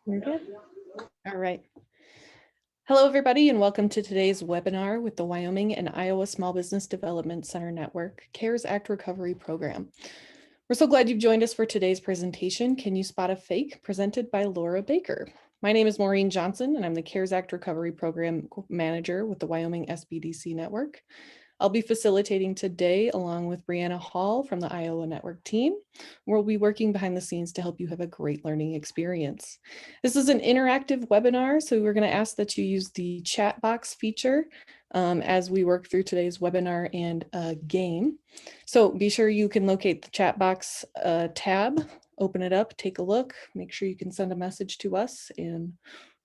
We're good. All right. Hello, everybody, and welcome to today's webinar with the Wyoming and Iowa Small Business Development Center Network CARES Act Recovery Program. We're so glad you've joined us for today's presentation, Can You Spot a Fake?, presented by Laura Baker. My name is Maureen Johnson, and I'm the CARES Act Recovery Program Manager with the Wyoming SBDC Network. I'll be facilitating today along with Brianna Hall from the Iowa Network team. We'll be working behind the scenes to help you have a great learning experience. This is an interactive webinar, so we're going to ask that you use the chat box feature as we work through today's webinar and game. So be sure you can locate the chat box tab, open it up, take a look, make sure you can send a message to us, and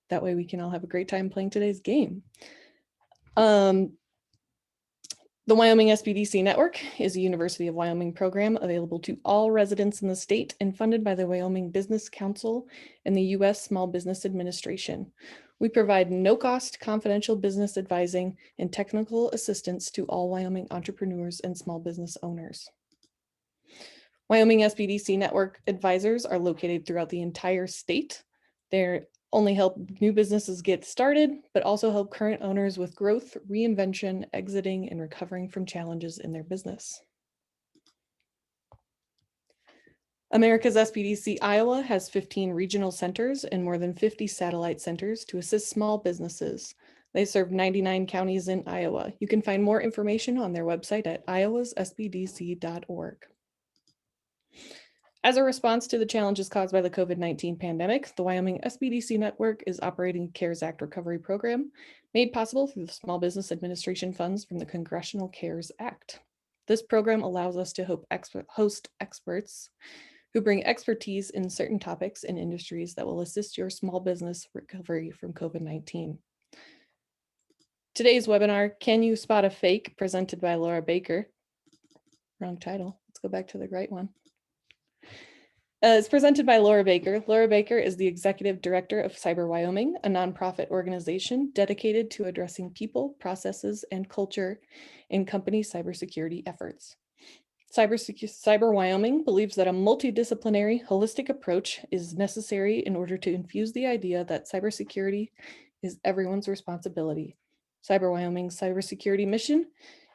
that way we can all have a great time playing today's game. The Wyoming SBDC Network is a University of Wyoming program available to all residents in the state and funded by the Wyoming Business Council and the U.S. Small Business Administration. We provide no-cost confidential business advising and technical assistance to all Wyoming entrepreneurs and small business owners. Wyoming SBDC Network advisors are located throughout the entire state. They're only help new businesses get started, but also help current owners with growth, reinvention, exiting, and recovering from challenges in their business. America's SBDC Iowa has 15 regional centers and more than 50 satellite centers to assist small businesses. They serve 99 counties in Iowa. You can find more information on their website at iowasSBDC.org. As a response to the challenges caused by the COVID-19 pandemic, the Wyoming SBDC Network is operating a CARES Act recovery program made possible through the Small Business Administration funds from the Congressional CARES Act. This program allows us to host experts who bring expertise in certain topics and industries that will assist your small business recovery from COVID-19. Today's webinar, Can You Spot a Fake?, presented by Laura Baker. Wrong title. Let's go back to the right one. It's presented by Laura Baker. Laura Baker is the Executive Director of Cyber Wyoming, a nonprofit organization dedicated to addressing people, processes, and culture in company cybersecurity efforts. Cyber Wyoming believes that a multidisciplinary, holistic approach is necessary in order to infuse the idea that cybersecurity is everyone's responsibility. Cyber Wyoming's cybersecurity mission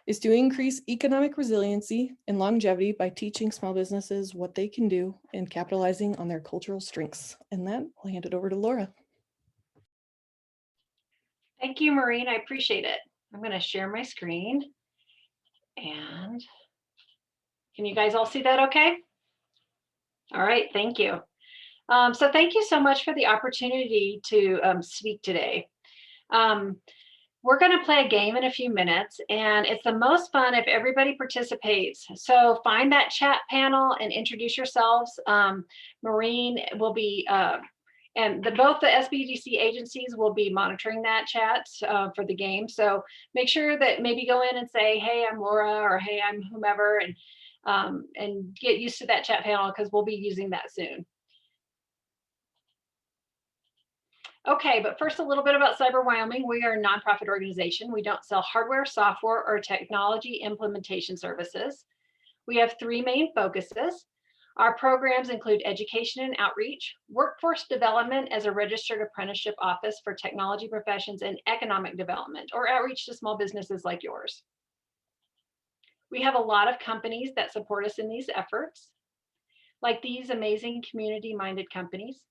is to increase economic resiliency and longevity by teaching small businesses what they can do and capitalizing on their cultural strengths. And that, I'll hand it over to Laura. Thank you, Maureen. I appreciate it. I'm going to share my screen. And can you guys all see that okay? All right, thank you. So thank you so much for the opportunity to speak today. We're going to play a game in a few minutes, and it's the most fun if everybody participates. So find that chat panel and introduce yourselves. Maureen will be, and both the SBDC agencies will be monitoring that chat for the game. So make sure that maybe go in and say, hey, I'm Laura, or hey, I'm whomever, and get used to that chat panel because we'll be using that soon. Okay, but first a little bit about Cyber Wyoming. We are a nonprofit organization. We don't sell hardware, software, or technology implementation services. We have three main focuses. Our programs include education and outreach, workforce development as a registered apprenticeship office for technology professions, and economic development or outreach to small businesses like yours. We have a lot of companies that support us in these efforts, like these amazing community-minded companies.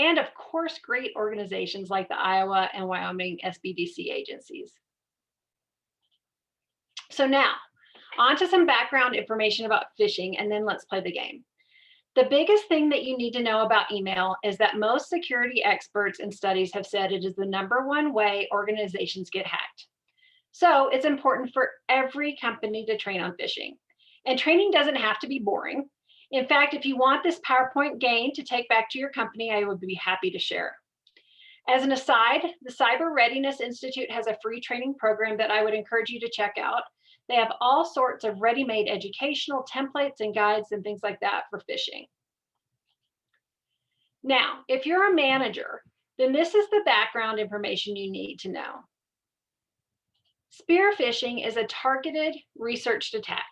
And of course, great organizations like the Iowa and Wyoming SBDC agencies. So now, on to some background information about phishing, and then let's play the game. The biggest thing that you need to know about email is that most security experts and studies have said it is the #1 way organizations get hacked. So it's important for every company to train on phishing. And training doesn't have to be boring. In fact, if you want this PowerPoint game to take back to your company, I would be happy to share. As an aside, the Cyber Readiness Institute has a free training program that I would encourage you to check out. They have all sorts of ready-made educational templates and guides and things like that for phishing. Now, if you're a manager, then this is the background information you need to know. Spear phishing is a targeted, researched attack.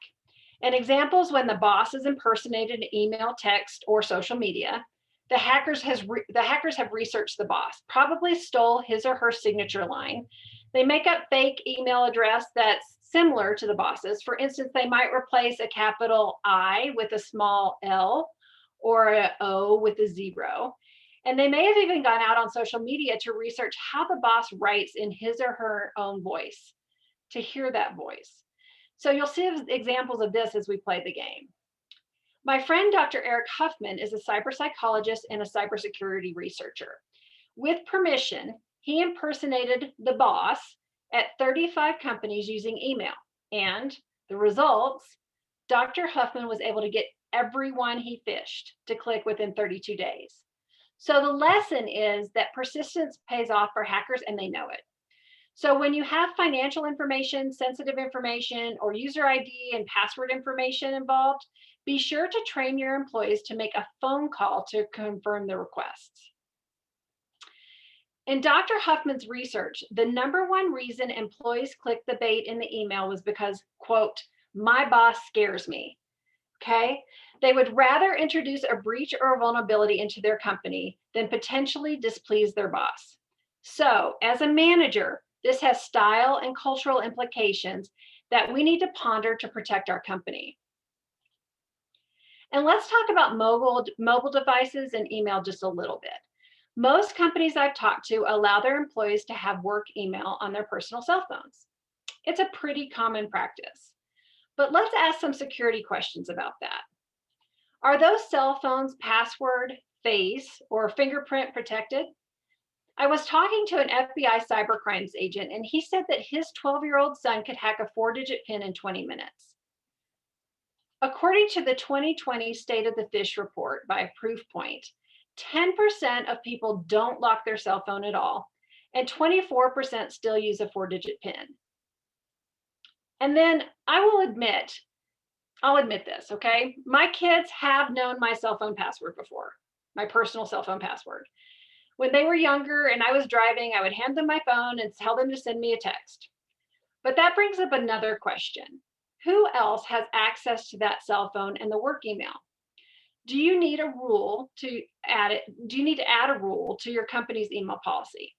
An example is when the boss is impersonated in email, text, or social media. The hackers have researched the boss, probably stole his or her signature line. They make up fake email address that's similar to the boss's. For instance, they might replace a capital I with a small L or an O with a 0. And they may have even gone out on social media to research how the boss writes in his or her own voice, to hear that voice. So you'll see examples of this as we play the game. My friend, Dr. Eric Huffman, is a cyber psychologist and a cybersecurity researcher. With permission, he impersonated the boss at 35 companies using email. And the results, Dr. Huffman was able to get everyone he phished to click within 32 days. So the lesson is that persistence pays off for hackers, and they know it. So when you have financial information, sensitive information, or user ID and password information involved, be sure to train your employees to make a phone call to confirm the requests. In Dr. Huffman's research, the #1 reason employees clicked the bait in the email was because, quote, my boss scares me. Okay. They would rather introduce a breach or a vulnerability into their company than potentially displease their boss. So, as a manager, this has style and cultural implications that we need to ponder to protect our company. And let's talk about mobile devices and email just a little bit. Most companies I've talked to allow their employees to have work email on their personal cell phones. It's a pretty common practice. But let's ask some security questions about that. Are those cell phones password, face, or fingerprint protected? I was talking to an FBI cybercrimes agent, and he said that his 12-year-old son could hack a 4-digit PIN in 20 minutes. According to the 2020 State of the Fish report by Proofpoint, 10% of people don't lock their cell phone at all, and 24% still use a 4-digit PIN. And then I'll admit this, okay? My kids have known my cell phone password before, my personal cell phone password. When they were younger and I was driving, I would hand them my phone and tell them to send me a text. But that brings up another question. Who else has access to that cell phone and the work email? Do you need a rule to add it? Do you need to add a rule to your company's email policy?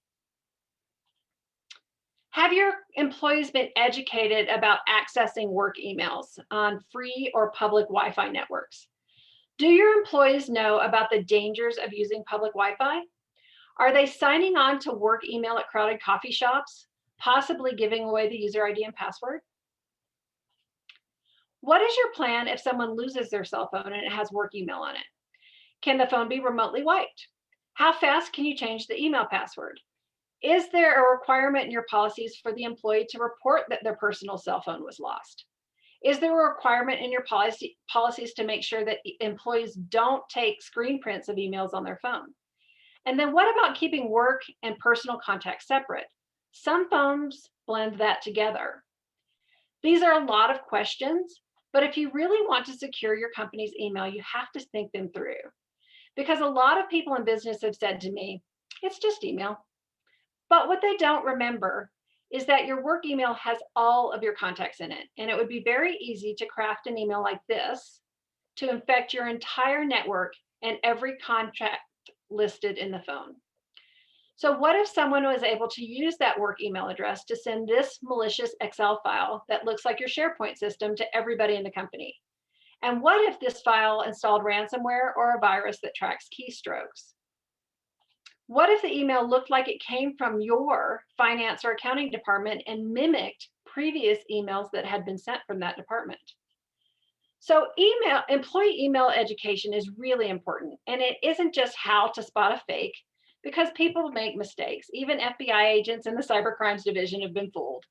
Have your employees been educated about accessing work emails on free or public Wi-Fi networks? Do your employees know about the dangers of using public Wi-Fi? Are they signing on to work email at crowded coffee shops, possibly giving away the user ID and password? What is your plan if someone loses their cell phone and it has work email on it? Can the phone be remotely wiped? How fast can you change the email password? Is there a requirement in your policies for the employee to report that their personal cell phone was lost? Is there a requirement in your policies to make sure that employees don't take screen prints of emails on their phone? And then what about keeping work and personal contacts separate? Some phones blend that together. These are a lot of questions, but if you really want to secure your company's email, you have to think them through. Because a lot of people in business have said to me, it's just email. But what they don't remember is that your work email has all of your contacts in it. And it would be very easy to craft an email like this to infect your entire network and every contact listed in the phone. So what if someone was able to use that work email address to send this malicious Excel file that looks like your SharePoint system to everybody in the company? And what if this file installed ransomware or a virus that tracks keystrokes? What if the email looked like it came from your finance or accounting department and mimicked previous emails that had been sent from that department? So employee email education is really important. And it isn't just how to spot a fake, because people make mistakes. Even FBI agents in the cybercrimes division have been fooled.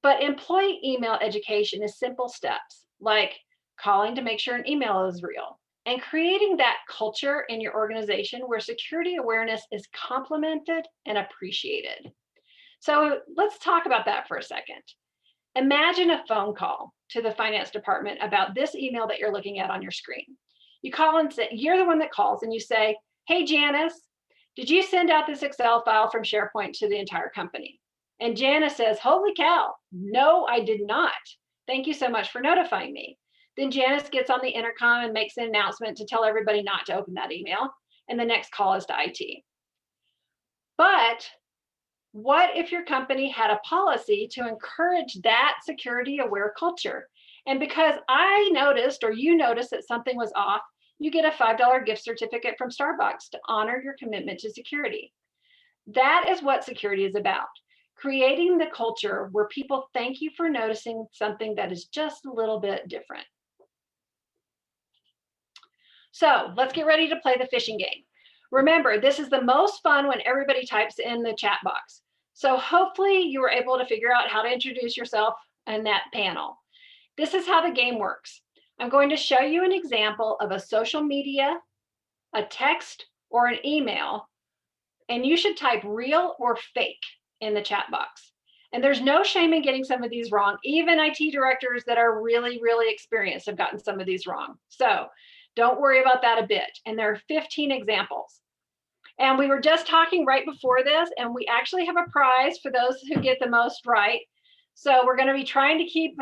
But employee email education is simple steps, like calling to make sure an email is real, and creating that culture in your organization where security awareness is complimented and appreciated. So let's talk about that for a second. Imagine a phone call to the finance department about this email that you're looking at on your screen. You call and say, you're the one that calls and you say, hey, Janice, did you send out this Excel file from SharePoint to the entire company? And Janice says, holy cow, no, I did not. Thank you so much for notifying me. Then Janice gets on the intercom and makes an announcement to tell everybody not to open that email. And the next call is to IT. But what if your company had a policy to encourage that security aware culture? And because I noticed or you noticed that something was off, you get a $5 gift certificate from Starbucks to honor your commitment to security. That is what security is about. Creating the culture where people thank you for noticing something that is just a little bit different. So let's get ready to play the phishing game. Remember, this is the most fun when everybody types in the chat box. So hopefully you were able to figure out how to introduce yourself in that panel. This is how the game works. I'm going to show you an example of a social media, a text, or an email, and you should type real or fake in the chat box. And there's no shame in getting some of these wrong. Even IT directors that are really, really experienced have gotten some of these wrong. So don't worry about that a bit. And there are 15 examples. And we were just talking right before this, and we actually have a prize for those who get the most right. So we're going to be trying to keep,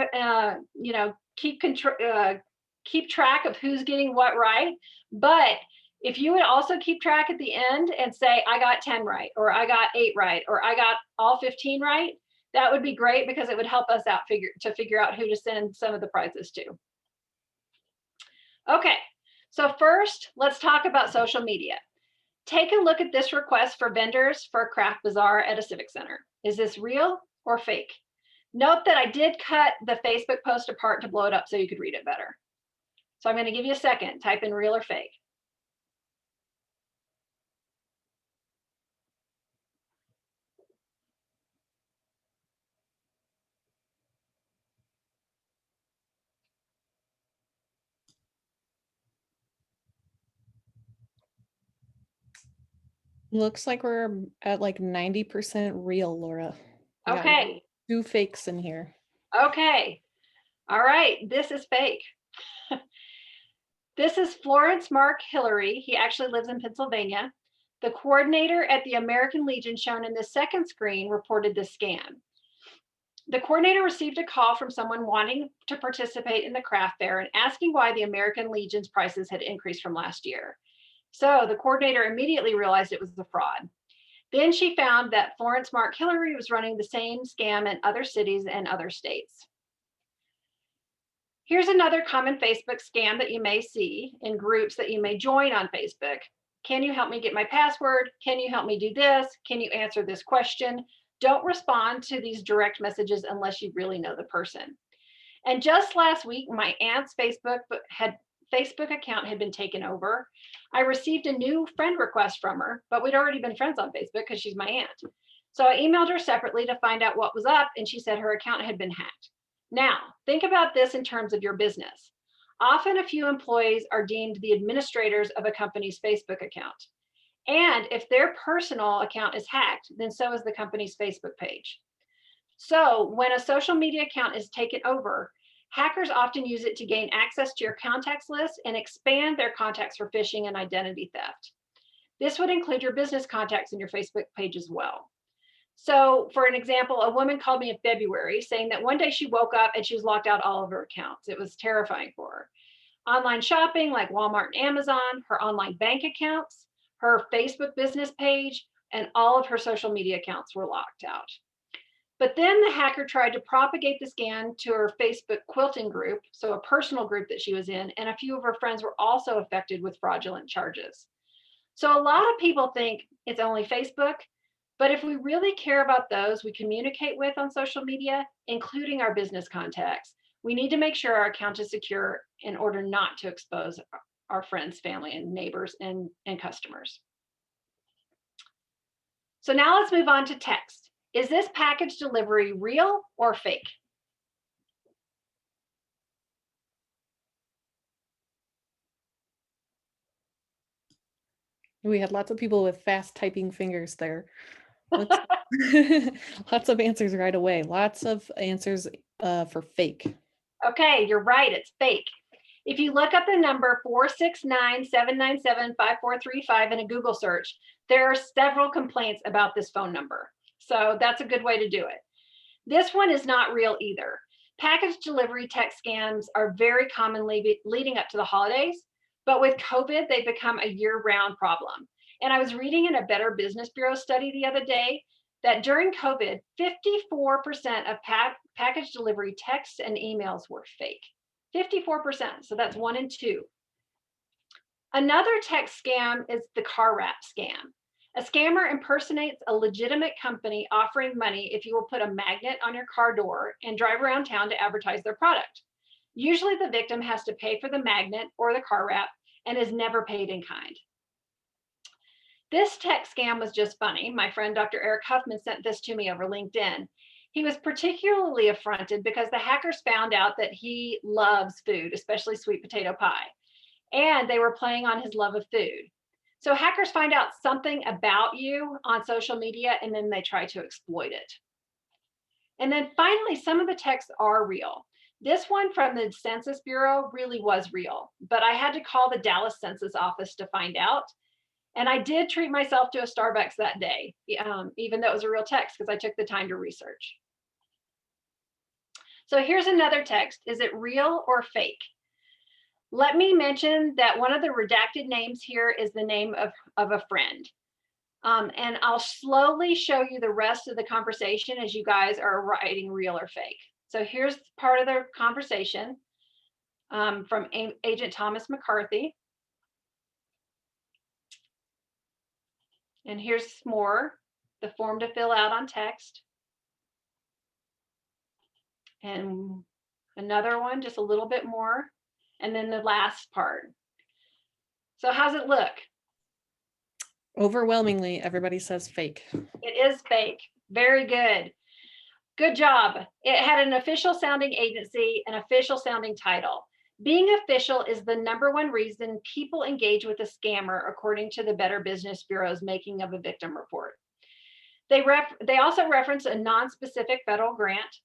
keep track of who's getting what right. But if you would also keep track at the end and say, I got 10 right, or I got 8 right, or I got all 15 right, that would be great because it would help us out to figure out who to send some of the prizes to. Okay, so first, let's talk about social media. Take a look at this request for vendors for a craft bazaar at a civic center. Is this real or fake? Note that I did cut the Facebook post apart to blow it up so you could read it better. So I'm going to give you a second. Type in real or fake. Looks like we're at like 90% real, Laura. We got Okay. 2 fakes in here. Okay. All right. This is fake. This is Florence Mark Hillary. He actually lives in Pennsylvania. The coordinator at the American Legion shown in the second screen reported the scam. The coordinator received a call from someone wanting to participate in the craft fair and asking why the American Legion's prices had increased from last year. So the coordinator immediately realized it was a fraud. Then she found that Florence Mark Hillary was running the same scam in other cities and other states. Here's another common Facebook scam that you may see in groups that you may join on Facebook. Can you help me get my password? Can you help me do this? Can you answer this question? Don't respond to these direct messages unless you really know the person. And just last week, my aunt's Facebook account had been taken over. I received a new friend request from her, but we'd already been friends on Facebook because she's my aunt. So I emailed her separately to find out what was up, and she said her account had been hacked. Now, think about this in terms of your business. Often a few employees are deemed the administrators of a company's Facebook account. And if their personal account is hacked, then so is the company's Facebook page. So when a social media account is taken over, hackers often use it to gain access to your contacts list and expand their contacts for phishing and identity theft. This would include your business contacts in your Facebook page as well. So for an example, a woman called me in February saying that one day she woke up and she was locked out all of her accounts. It was terrifying for her. Online shopping like Walmart and Amazon, her online bank accounts, her Facebook business page, and all of her social media accounts were locked out. But then the hacker tried to propagate the scam to her Facebook quilting group, so a personal group that she was in, and a few of her friends were also affected with fraudulent charges. So a lot of people think it's only Facebook, but if we really care about those we communicate with on social media, including our business contacts, we need to make sure our account is secure in order not to expose our friends, family, and neighbors and customers. So now let's move on to text. Is this package delivery real or fake? We had lots of people with fast typing fingers there. Lots of answers right away. Lots of answers for fake. Okay, you're right, it's fake. If you look up the number 469-797-5435 in a Google search, there are several complaints about this phone number. So that's a good way to do it. This one is not real either. Package delivery text scams are very commonly leading up to the holidays, but with COVID, they've become a year-round problem. And I was reading in a Better Business Bureau study the other day that during COVID, 54% of package delivery texts and emails were fake. 54%, so that's 1 in 2. Another text scam is the car wrap scam. A scammer impersonates a legitimate company offering money if you will put a magnet on your car door and drive around town to advertise their product. Usually the victim has to pay for the magnet or the car wrap and is never paid in kind. This text scam was just funny. My friend Dr. Eric Huffman sent this to me over LinkedIn. He was particularly affronted because the hackers found out that he loves food, especially sweet potato pie, and they were playing on his love of food. So hackers find out something about you on social media and then they try to exploit it. And then finally, some of the texts are real. This one from the Census Bureau really was real, but I had to call the Dallas Census office to find out. And I did treat myself to a Starbucks that day, even though it was a real text because I took the time to research. So here's another text. Is it real or fake? Let me mention that one of the redacted names here is the name of a friend. And I'll slowly show you the rest of the conversation as you guys are writing real or fake. So here's part of the conversation from Agent Thomas McCarthy. And here's more, the form to fill out on text. And another one, just a little bit more. And then the last part. So how's it look? Overwhelmingly, everybody says fake. It is fake. Very good. Good job. It had an official sounding agency, an official sounding title. Being official is the #1 reason people engage with a scammer, according to the Better Business Bureau's Making of a Victim report. They also reference a non-specific federal grant.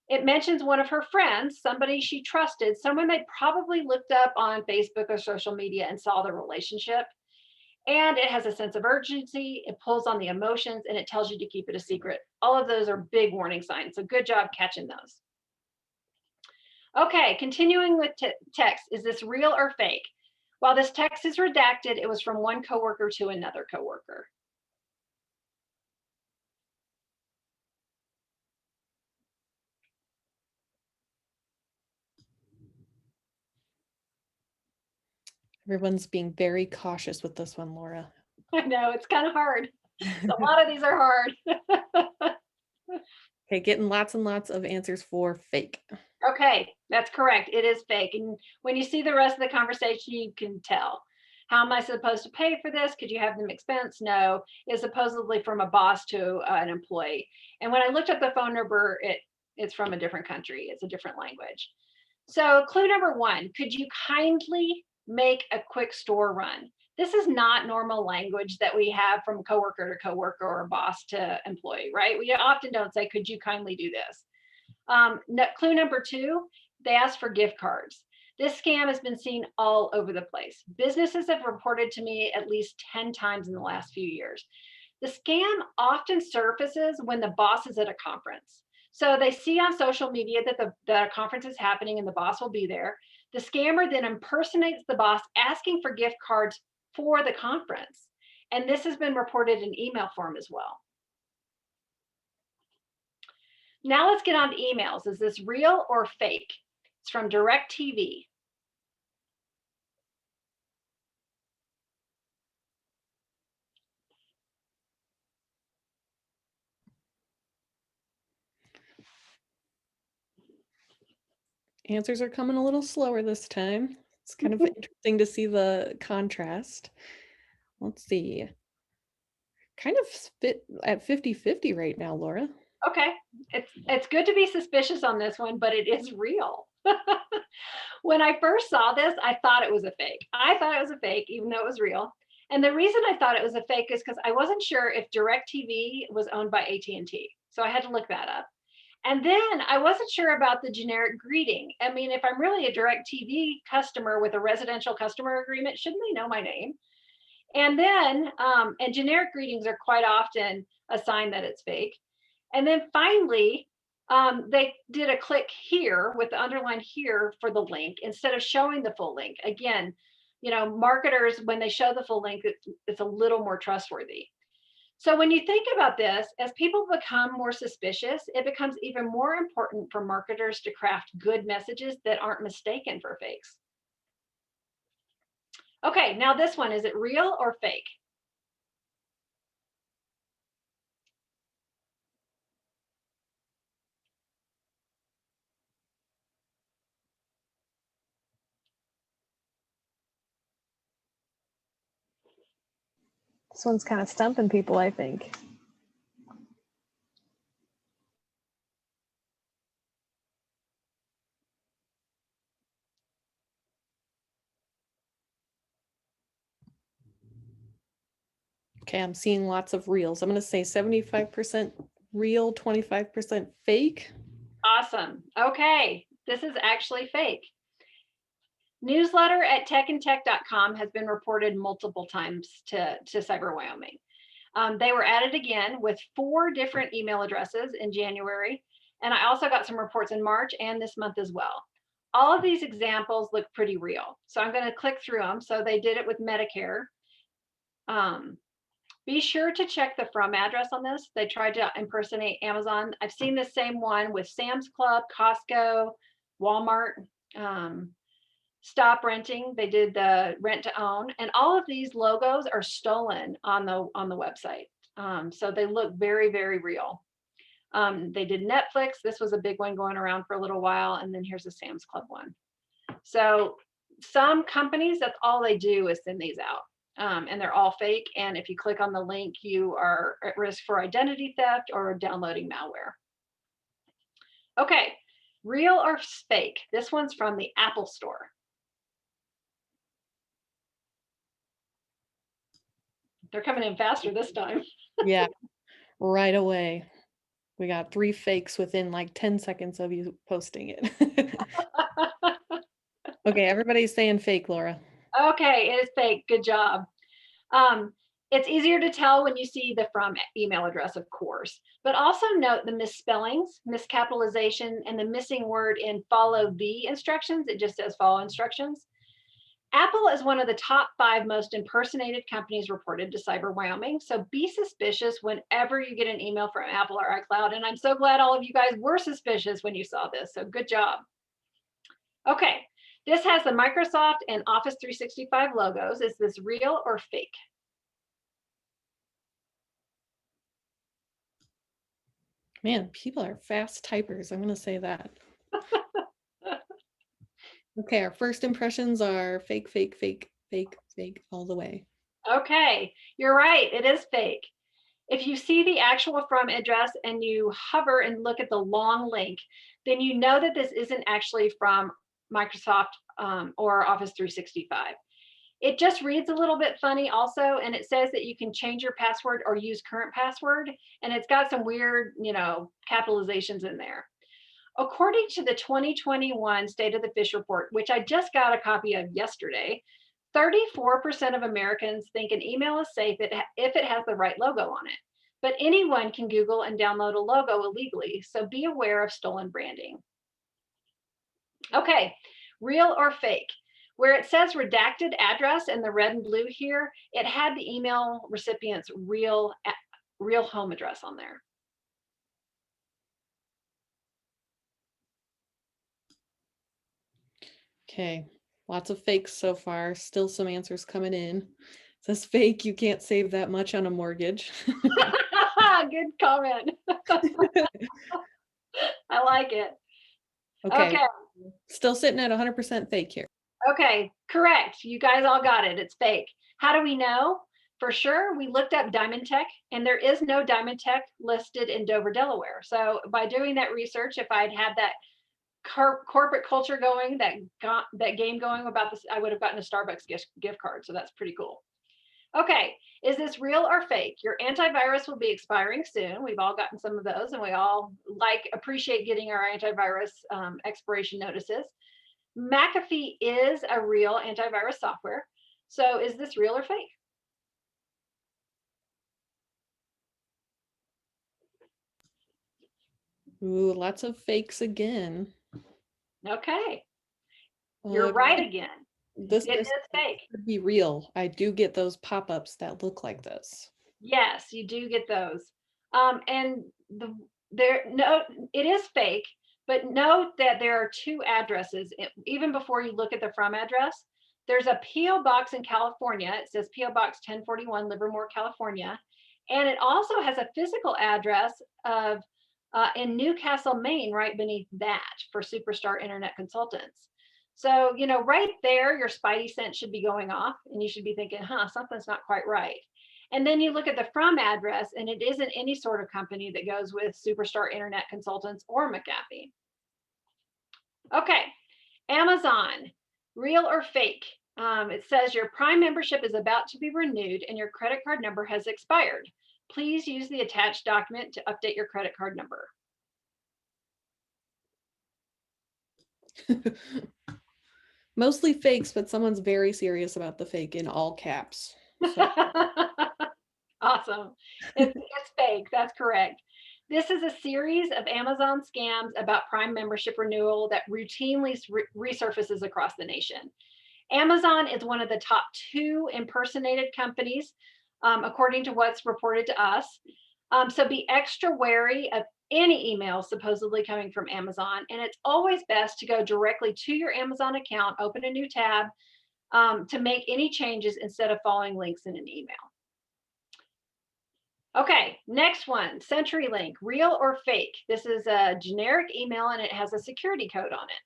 It mentions one of her friends, somebody she trusted, someone they probably looked up on Facebook or social media and saw the relationship. And it has a sense of urgency, it pulls on the emotions, and it tells you to keep it a secret. All of those are big warning signs, so good job catching those. Okay, continuing with text, is this real or fake? While this text is redacted, it was from one coworker to another coworker. Everyone's being very cautious with this one, Laura. I know, it's kind of hard. A lot of these are hard. Okay, getting lots and lots of answers for fake. Okay, that's correct. It is fake. And when you see the rest of the conversation, you can tell. How am I supposed to pay for this? Could you have them expense? No, it's supposedly from a boss to an employee. And when I looked up the phone number, it's from a different country. It's a different language. So clue #1, could you kindly make a quick store run? This is not normal language that we have from coworker to coworker or boss to employee, right? We often don't say, could you kindly do this? Clue #2, they ask for gift cards. This scam has been seen all over the place. Businesses have reported to me at least 10 times in the last few years. The scam often surfaces when the boss is at a conference. So they see on social media that the conference is happening and the boss will be there. The scammer then impersonates the boss asking for gift cards for the conference. And this has been reported in email form as well. Now let's get on to emails. Is this real or fake? It's from DirecTV. Answers are coming a little slower this time. It's kind of interesting to see the contrast. Let's see. Kind of fit at 50-50 right now, Laura. Okay, it's good to be suspicious on this one, but it is real. When I first saw this, I thought it was a fake. I thought it was a fake, even though it was real. And the reason I thought it was a fake is because I wasn't sure if DirecTV was owned by AT&T. So I had to look that up. And then I wasn't sure about the generic greeting. I mean, if I'm really a DirecTV customer with a residential customer agreement, shouldn't they know my name? And then, and generic greetings are quite often a sign that it's fake. And then finally, They did a click here with the underline here for the link instead of showing the full link. Again, marketers, when they show the full link, it's a little more trustworthy. So when you think about this, as people become more suspicious, it becomes even more important for marketers to craft good messages that aren't mistaken for fakes. Okay, now this one, is it real or fake? This one's kind of stumping people, I think. Okay, I'm seeing lots of reels. I'm going to say 75% real, 25% fake. Awesome. Okay, this is actually fake. Newsletter at techandtech.com has been reported multiple times to Cyber Wyoming. They were added again with 4 different email addresses in January. And I also got some reports in March and this month as well. All of these examples look pretty real. So I'm going to click through them. So they did it with Medicare. Be sure to check the from address on this. They tried to impersonate Amazon. I've seen the same one with Sam's Club, Costco, Walmart, Stop Renting. They did the rent to own, and all of these logos are stolen on the website. So they look very, very real. They did Netflix. This was a big one going around for a little while, and then here's a Sam's Club one. So some companies, that's all they do is send these out. And they're all fake. And if you click on the link, you are at risk for identity theft or downloading malware. Okay, real or fake? This one's from the Apple Store. They're coming in faster this time. Yeah, right away. We got 3 fakes within like 10 seconds of you posting it. Okay, everybody's saying fake, Laura. Okay, it is fake. Good job. It's easier to tell when you see the from email address, of course, but also note the misspellings, miscapitalization, and the missing word in follow the instructions. It just says follow instructions. Apple is one of the top 5 most impersonated companies reported to Cyber Wyoming. So be suspicious whenever you get an email from Apple or iCloud. And I'm so glad all of you guys were suspicious when you saw this. So good job. Okay, this has the Microsoft and Office 365 logos. Is this real or fake? Man, people are fast typers. I'm going to say that. Okay, our first impressions are fake, fake, fake, fake, fake all the way. Okay, you're right. It is fake. If you see the actual from address and you hover and look at the long link, then you know that this isn't actually from Microsoft or Office 365. It just reads a little bit funny also, and it says that you can change your password or use current password, and it's got some weird, capitalizations in there. According to the 2021 State of the Fish report, which I just got a copy of yesterday, 34% of Americans think an email is safe if it has the right logo on it. But anyone can Google and download a logo illegally, so be aware of stolen branding. Okay, real or fake? Where it says redacted address in the red and blue here, it had the email recipient's real home address on there. Okay, lots of fakes so far. Still some answers coming in. It says fake, you can't save that much on a mortgage. Good comment. I like it. Okay. Still sitting at 100% fake here. Okay, correct. You guys all got it. It's fake. How do we know? For sure, we looked up Diamond Tech, and there is no Diamond Tech listed in Dover, Delaware. So by doing that research, if I'd had that corporate culture going, that game going about this, I would have gotten a Starbucks gift card. So that's pretty cool. Okay, is this real or fake? Your antivirus will be expiring soon. We've all gotten some of those, and we all appreciate getting our antivirus expiration notices. McAfee is a real antivirus software. So is this real or fake? Ooh, lots of fakes again. Okay, you're right again. This It is fake. could be real. I do get those pop-ups that look like this. Yes, you do get those. And no, it is fake, but note that there are two addresses. Even before you look at the from address, there's a PO box in California. It says PO Box 1041, Livermore, California, and it also has a physical address of in Newcastle, Maine, right beneath that for Superstar Internet Consultants. So, right there, your spidey sense should be going off, and you should be thinking, something's not quite right. And then you look at the from address, and it isn't any sort of company that goes with Superstar Internet Consultants or McAfee. Okay, Amazon, real or fake? It says your Prime membership is about to be renewed and your credit card number has expired. Please use the attached document to update your credit card number. Mostly fakes, but someone's very serious about the fake in all caps. So. Awesome. It's fake. That's correct. This is a series of Amazon scams about Prime membership renewal that routinely resurfaces across the nation. Amazon is one of the top 2 impersonated companies, according to what's reported to us. So be extra wary of any emails supposedly coming from Amazon. And it's always best to go directly to your Amazon account, open a new tab to make any changes instead of following links in an email. Okay, next one, CenturyLink, real or fake? This is a generic email and it has a security code on it.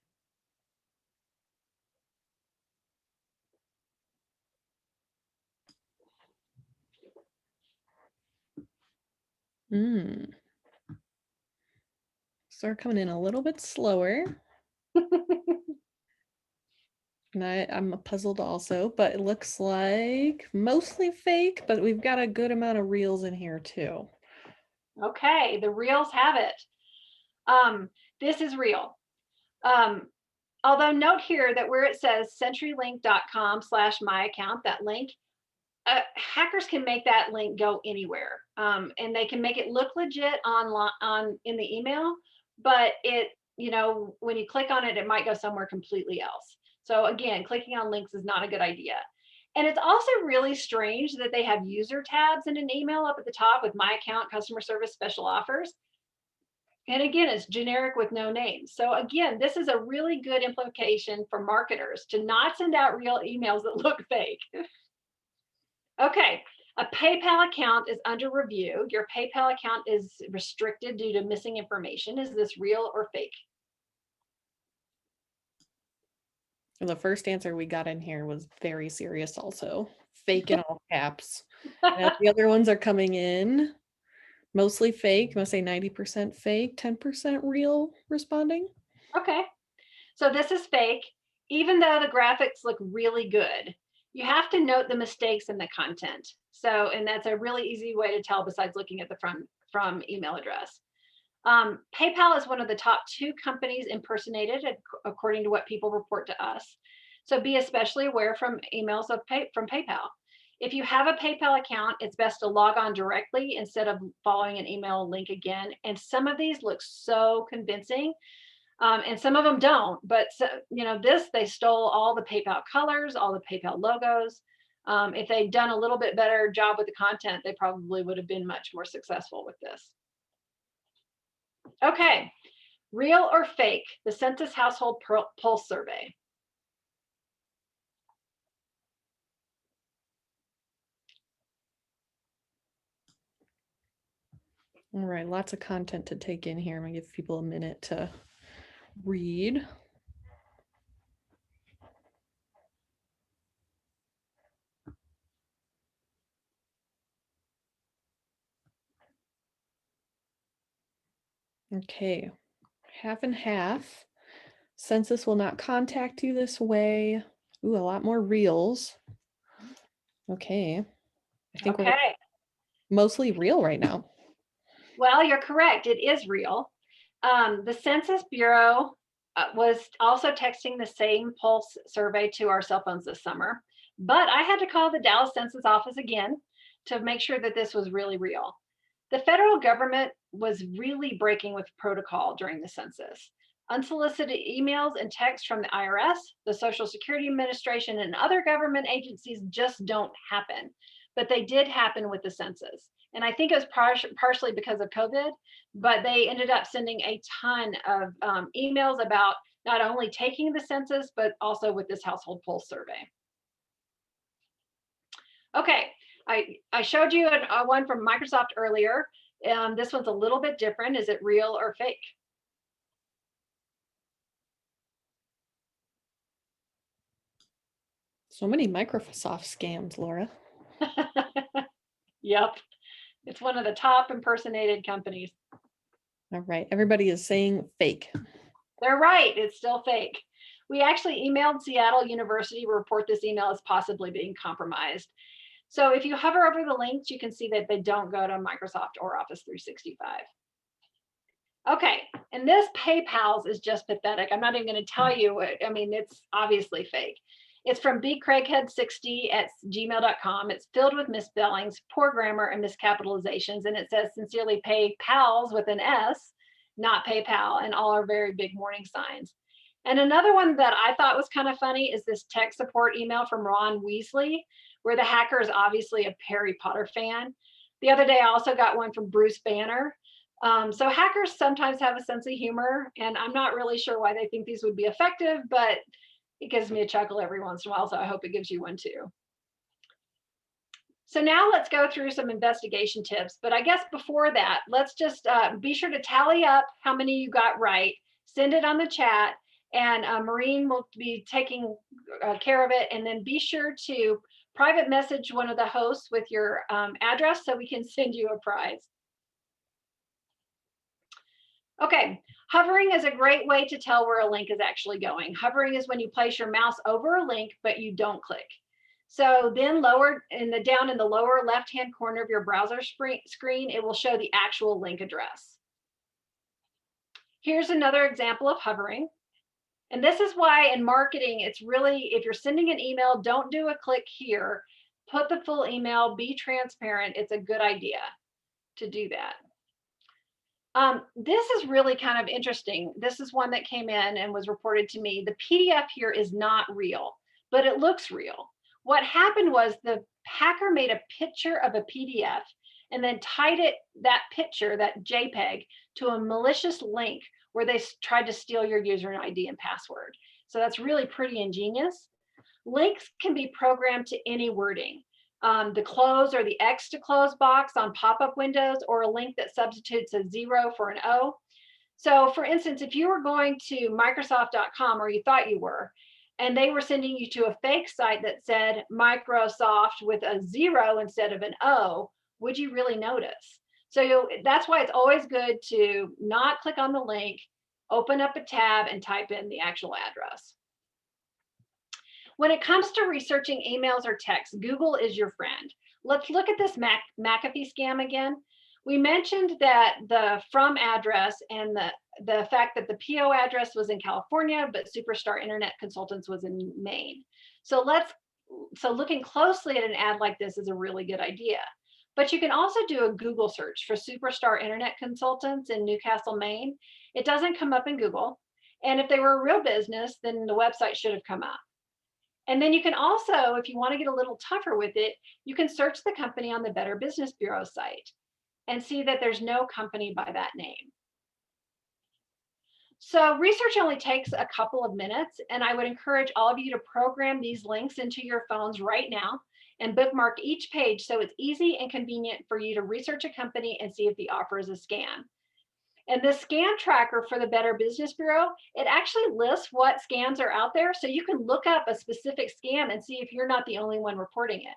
Start coming in a little bit slower. And I'm puzzled also, but it looks like mostly fake, but we've got a good amount of reels in here too. Okay, the reels have it. This is real. Although note here that where it says centurylink.com/myaccount, that link, hackers can make that link go anywhere, and they can make it look legit in the email, but when you click on it, it might go somewhere completely else. So again, clicking on links is not a good idea. And it's also really strange that they have user tabs in an email up at the top with my account, customer service, special offers. And again, it's generic with no names. So again, this is a really good implication for marketers to not send out real emails that look fake. Okay, a PayPal account is under review. Your PayPal account is restricted due to missing information. Is this real or fake? The first answer we got in here was very serious also. Fake in all caps. And the other ones are coming in mostly fake. I'm gonna say 90% fake, 10% real responding. Okay, so this is fake, even though the graphics look really good. You have to note the mistakes in the content. So, and that's a really easy way to tell besides looking at the from email address. PayPal is one of the top 2 companies impersonated, according to what people report to us. So be especially aware from emails from PayPal. If you have a PayPal account, it's best to log on directly instead of following an email link again. And some of these look so convincing, and some of them don't. But they stole all the PayPal colors, all the PayPal logos. If they'd done a little bit better job with the content, they probably would have been much more successful with this. Okay, real or fake, the Census Household Pulse Survey. All right, lots of content to take in here. I'm gonna give people a minute to read. Okay, half and half. Census will not contact you this way. Ooh, a lot more reels. Okay. I think we're mostly real right now. Well, you're correct. It is real. The Census Bureau was also texting the same pulse survey to our cell phones this summer, but I had to call the Dallas Census office again to make sure that this was really real. The federal government was really breaking with protocol during the census. Unsolicited emails and texts from the IRS, the Social Security Administration, and other government agencies just don't happen, but they did happen with the census. And I think it was partially because of COVID, but they ended up sending a ton of emails about not only taking the census, but also with this household pulse survey. Okay, I showed you one from Microsoft earlier. This one's a little bit different. Is it real or fake? So many Microsoft scams, Laura. Yep, it's one of the top impersonated companies. All right, everybody is saying fake. They're right, it's still fake. We actually emailed Seattle University to report this email as possibly being compromised. So if you hover over the links, you can see that they don't go to Microsoft or Office 365. Okay, and this PayPal's is just pathetic. I'm not even going to tell you what, I mean, it's obviously fake. It's from bcraighead60@gmail.com. It's filled with misspellings, poor grammar, and miscapitalizations. And it says sincerely pay pals with an S, not PayPal, and all are very big warning signs. And another one that I thought was kind of funny is this tech support email from Ron Weasley, where the hacker is obviously a Harry Potter fan. The other day, I also got one from Bruce Banner. So hackers sometimes have a sense of humor, and I'm not really sure why they think these would be effective, but it gives me a chuckle every once in a while, so I hope it gives you one too. So now let's go through some investigation tips, but I guess before that, let's just be sure to tally up how many you got right, send it on the chat, and Maureen will be taking care of it, and then be sure to private message one of the hosts with your address so we can send you a prize. Okay, hovering is a great way to tell where a link is actually going. Hovering is when you place your mouse over a link, but you don't click. So then down in the lower left-hand corner of your browser screen, it will show the actual link address. Here's another example of hovering. And this is why in marketing, it's really, if you're sending an email, don't do a click here, put the full email, be transparent. It's a good idea to do that. This is really kind of interesting. This is one that came in and was reported to me. The PDF here is not real, but it looks real. What happened was the hacker made a picture of a PDF and then tied that picture, that JPEG, to a malicious link where they tried to steal your user ID and password. So that's really pretty ingenious. Links can be programmed to any wording. The close or the X to close box on pop-up windows, or a link that substitutes a 0 for an O. So for instance, if you were going to Microsoft.com, or you thought you were, and they were sending you to a fake site that said Microsoft with a 0 instead of an O, would you really notice? So that's why it's always good to not click on the link, open up a tab and type in the actual address. When it comes to researching emails or texts, Google is your friend. Let's look at this McAfee scam again. We mentioned that the from address and the fact that the PO address was in California, but Superstar Internet Consultants was in Maine. So looking closely at an ad like this is a really good idea. But you can also do a Google search for Superstar Internet Consultants in Newcastle, Maine. It doesn't come up in Google. And if they were a real business, then the website should have come up. And then you can also, if you want to get a little tougher with it, you can search the company on the Better Business Bureau site and see that there's no company by that name. So research only takes a couple of minutes, and I would encourage all of you to program these links into your phones right now and bookmark each page so it's easy and convenient for you to research a company and see if the offer is a scam. And the scam tracker for the Better Business Bureau, it actually lists what scams are out there, so you can look up a specific scam and see if you're not the only one reporting it.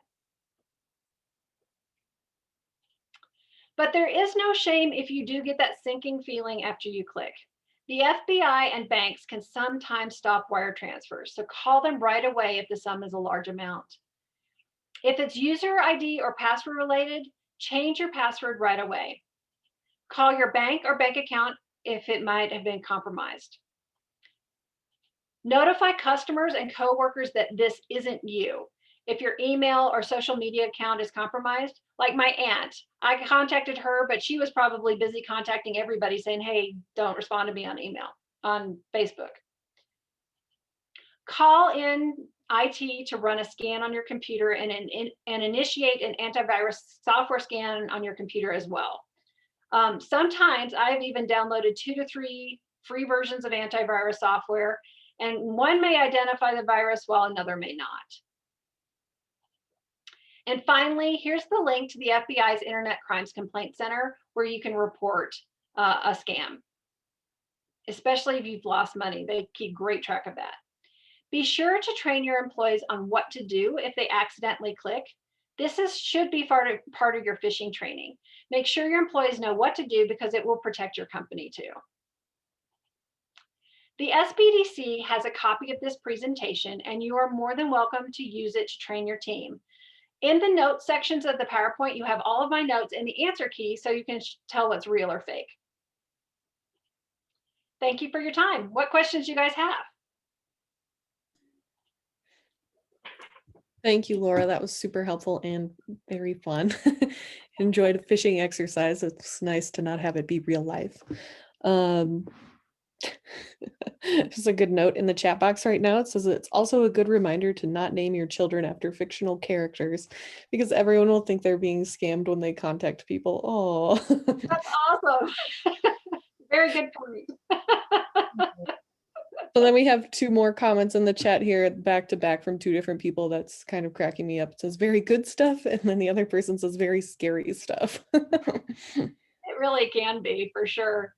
But there is no shame if you do get that sinking feeling after you click. The FBI and banks can sometimes stop wire transfers, so call them right away if the sum is a large amount. If it's user ID or password related, change your password right away. Call your bank or bank account if it might have been compromised. Notify customers and coworkers that this isn't you. If your email or social media account is compromised, like my aunt, I contacted her, but she was probably busy contacting everybody saying, hey, don't respond to me on email, on Facebook. Call in IT to run a scan on your computer and initiate an antivirus software scan on your computer as well. Sometimes I've even downloaded 2 to 3 free versions of antivirus software, and one may identify the virus while another may not. And finally, here's the link to the FBI's Internet Crimes Complaint Center where you can report a scam, especially if you've lost money. They keep great track of that. Be sure to train your employees on what to do if they accidentally click. Should be part of your phishing training. Make sure your employees know what to do because it will protect your company too. The SBDC has a copy of this presentation, and you are more than welcome to use it to train your team. In the notes sections of the PowerPoint, you have all of my notes and the answer key so you can tell what's real or fake. Thank you for your time. What questions do you guys have? Thank you, Laura. That was super helpful and very fun. Enjoyed a fishing exercise. It's nice to not have it be real life. Just a good note in the chat box right now. It says it's also a good reminder to not name your children after fictional characters because everyone will think they're being scammed when they contact people. Oh, That's awesome. Very good point. So then we have 2 more comments in the chat here back to back from 2 different people. That's kind of cracking me up. It says very good stuff. And then the other person says very scary stuff. It really can be, for sure.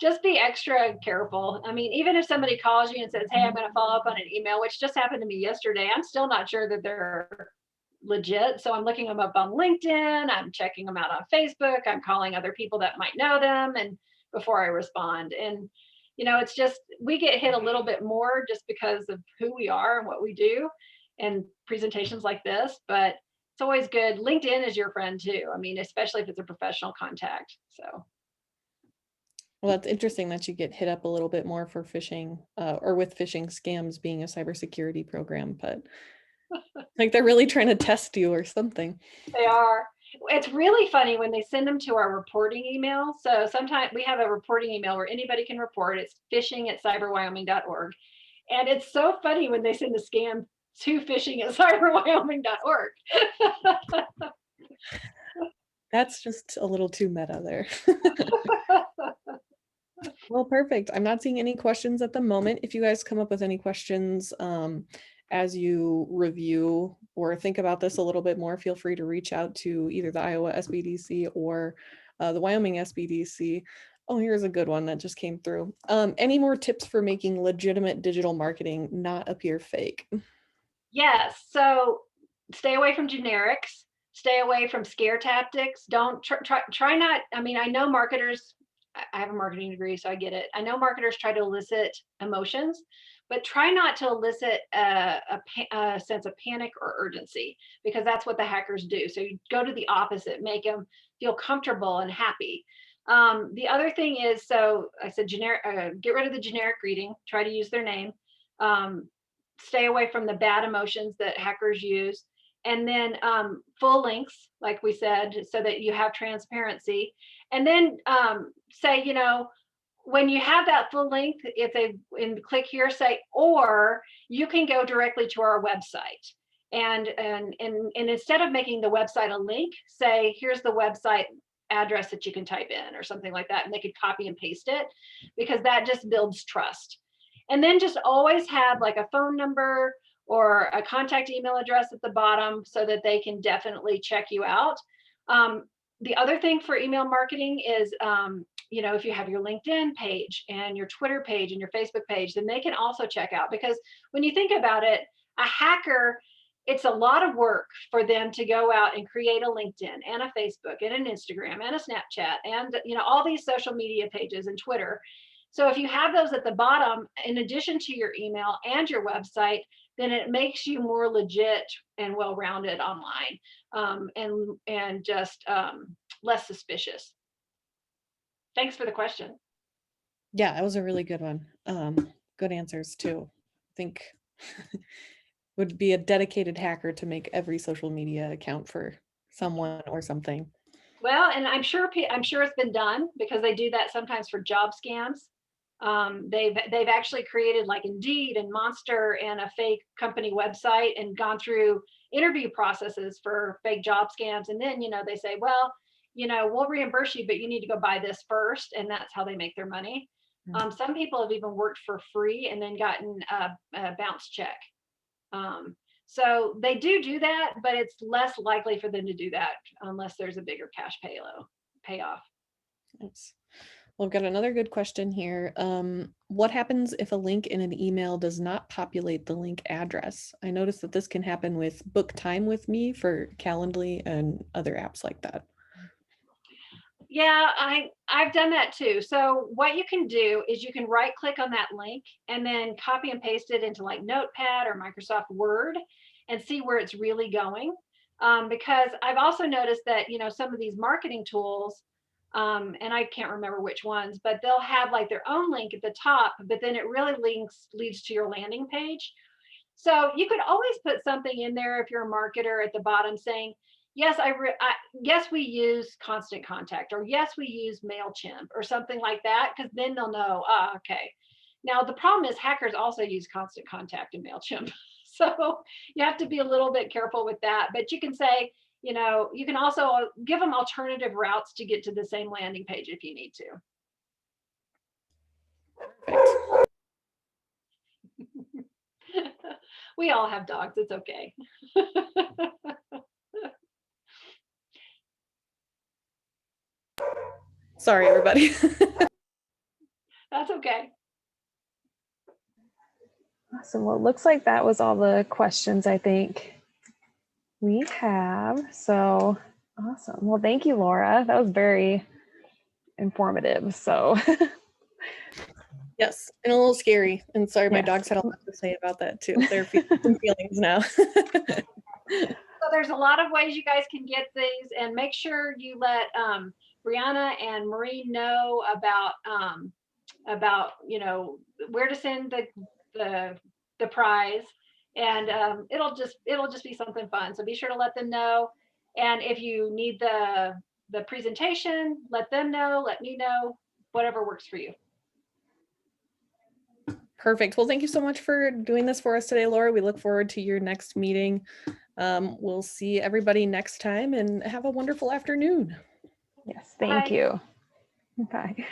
Just be extra careful. I mean, even if somebody calls you and says, hey, I'm going to follow up on an email, which just happened to me yesterday, I'm still not sure that they're legit. So I'm looking them up on LinkedIn. I'm checking them out on Facebook. I'm calling other people that might know them and before I respond. And, you know, it's just, we get hit a little bit more just because of who we are and what we do and presentations like this, but it's always good. LinkedIn is your friend too. I mean, especially if it's a professional contact. So. Well, that's interesting that you get hit up a little bit more for phishing or with phishing scams being a cybersecurity program, but like they're really trying to test you or something. They are. It's really funny when they send them to our reporting email. So sometimes we have a reporting email where anybody can report. It's phishing@cyberwyoming.org. And it's so funny when they send the scam to phishing@cyberwyoming.org. That's just a little too meta there. Well, perfect. I'm not seeing any questions at the moment. If you guys come up with any questions as you review or think about this a little bit more, feel free to reach out to either the Iowa SBDC or the Wyoming SBDC. Oh, here's a good one that just came through. Any more tips for making legitimate digital marketing not appear fake? Yes. So stay away from generics. Stay away from scare tactics. Don't try not. I mean, I know marketers. I have a marketing degree, so I get it. I know marketers try to elicit emotions, but try not to elicit a sense of panic or urgency because that's what the hackers do. So you go to the opposite, make them feel comfortable and happy. The other thing is, so I said generic. Get rid of the generic greeting. Try to use their name. Stay away from the bad emotions that hackers use. And then full links, like we said, so that you have transparency. And then say, you know, when you have that full link, if they click here, say, or you can go directly to our website. And instead of making the website a link, say, here's the website address that you can type in or something like that. And they could copy and paste it because that just builds trust. And then just always have like a phone number or a contact email address at the bottom so that they can definitely check you out. The other thing for email marketing is, you know, if you have your LinkedIn page and your Twitter page and your Facebook page, then they can also check out, because when you think about it, a hacker, it's a lot of work for them to go out and create a LinkedIn and a Facebook and an Instagram and a Snapchat and, you know, all these social media pages and Twitter. So if you have those at the bottom, in addition to your email and your website, then it makes you more legit and well-rounded online, and just less suspicious. Thanks for the question. Yeah, that was a really good one. Good answers too. I think would be a dedicated hacker to make every social media account for someone or something. Well, and I'm sure it's been done because they do that sometimes for job scams. They've actually created like Indeed and Monster and a fake company website and gone through interview processes for fake job scams. And then, they say, well, we'll reimburse you, but you need to go buy this first. And that's how they make their money. Some people have even worked for free and then gotten a bounce check. So they do that, but it's less likely for them to do that unless there's a bigger cash payoff. Thanks. Well, we've got another good question here. What happens if a link in an email does not populate the link address? I noticed that this can happen with Book Time with Me for Calendly and other apps like that. Yeah, I've done that too. So what you can do is you can right click on that link and then copy and paste it into like Notepad or Microsoft Word and see where it's really going. Because I've also noticed that, some of these marketing tools, and I can't remember which ones, but they'll have like their own link at the top, but then it really leads to your landing page. So you could always put something in there if you're a marketer at the bottom saying, yes, yes, we use Constant Contact, or yes, we use MailChimp or something like that, because then they'll know, okay. Now, the problem is hackers also use Constant Contact and MailChimp. So you have to be a little bit careful with that. But you can say, you can also give them alternative routes to get to the same landing page if you need to. Perfect. We all have dogs. It's okay. Sorry, everybody. That's okay. Awesome. Well, it looks like that was all the questions I think we have. So awesome. Well, thank you, Laura. That was very informative. So Yes, and a little scary. And sorry, my Yes. dogs had a lot to say about that too. They're feeling some feelings now. So there's a lot of ways you guys can get these, and make sure you let Brianna and Marie know about where to send the prize, and it'll just be something fun. So be sure to let them know. And if you need the presentation, let them know, let me know, whatever works for you. Perfect. Well, thank you so much for doing this for us today, Laura. We look forward to your next meeting. We'll see everybody next time, and have a wonderful afternoon. yes, thank Bye. you. Bye.